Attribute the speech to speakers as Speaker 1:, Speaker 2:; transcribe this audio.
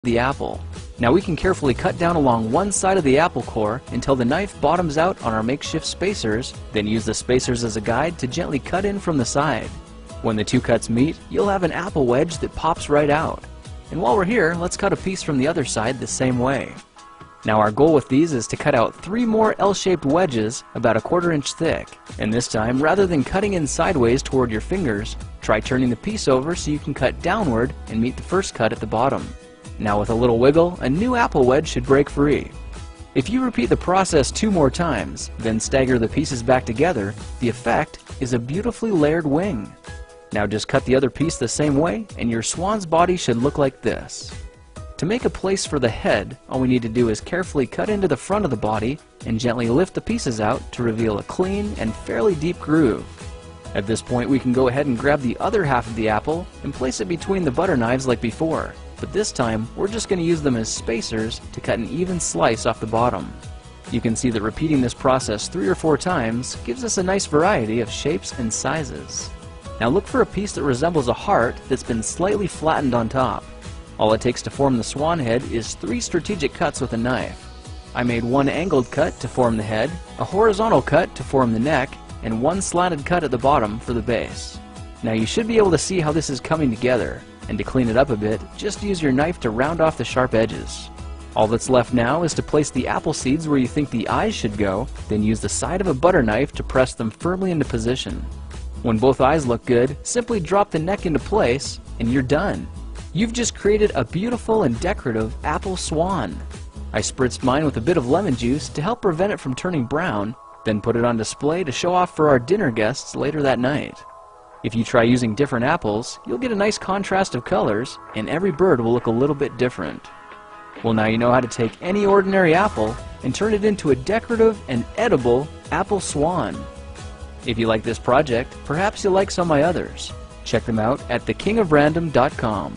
Speaker 1: the apple. Now we can carefully cut down along one side of the apple core until the knife bottoms out on our makeshift spacers, then use the spacers as a guide to gently cut in from the side. When the two cuts meet, you'll have an apple wedge that pops right out. And while we're here, let's cut a piece from the other side the same way. Now our goal with these is to cut out 3 more L-shaped wedges about 1/4 inch thick. And this time, rather than cutting in sideways toward your fingers, try turning the piece over so you can cut downward and meet the first cut at the bottom. Now with a little wiggle, a new apple wedge should break free. If you repeat the process 2 more times, then stagger the pieces back together, the effect is a beautifully layered wing. Now just cut the other piece the same way and your swan's body should look like this. To make a place for the head, all we need to do is carefully cut into the front of the body and gently lift the pieces out to reveal a clean and fairly deep groove. At this point we can go ahead and grab the other half of the apple and place it between the butter knives like before, but this time we're just going to use them as spacers to cut an even slice off the bottom. You can see that repeating this process 3 or 4 times gives us a nice variety of shapes and sizes. Now look for a piece that resembles a heart that's been slightly flattened on top. All it takes to form the swan head is 3 strategic cuts with a knife. I made 1 angled cut to form the head, a horizontal cut to form the neck, and 1 slanted cut at the bottom for the base. Now you should be able to see how this is coming together, and to clean it up a bit, just use your knife to round off the sharp edges. All that's left now is to place the apple seeds where you think the eyes should go, then use the side of a butter knife to press them firmly into position. When both eyes look good, simply drop the neck into place, and you're done. You've just created a beautiful and decorative apple swan. I spritzed mine with a bit of lemon juice to help prevent it from turning brown, then put it on display to show off for our dinner guests later that night. If you try using different apples, you'll get a nice contrast of colors, and every bird will look a little bit different. Well, now you know how to take any ordinary apple and turn it into a decorative and edible apple swan. If you like this project, perhaps you'll like some of my others. Check them out at thekingofrandom.com.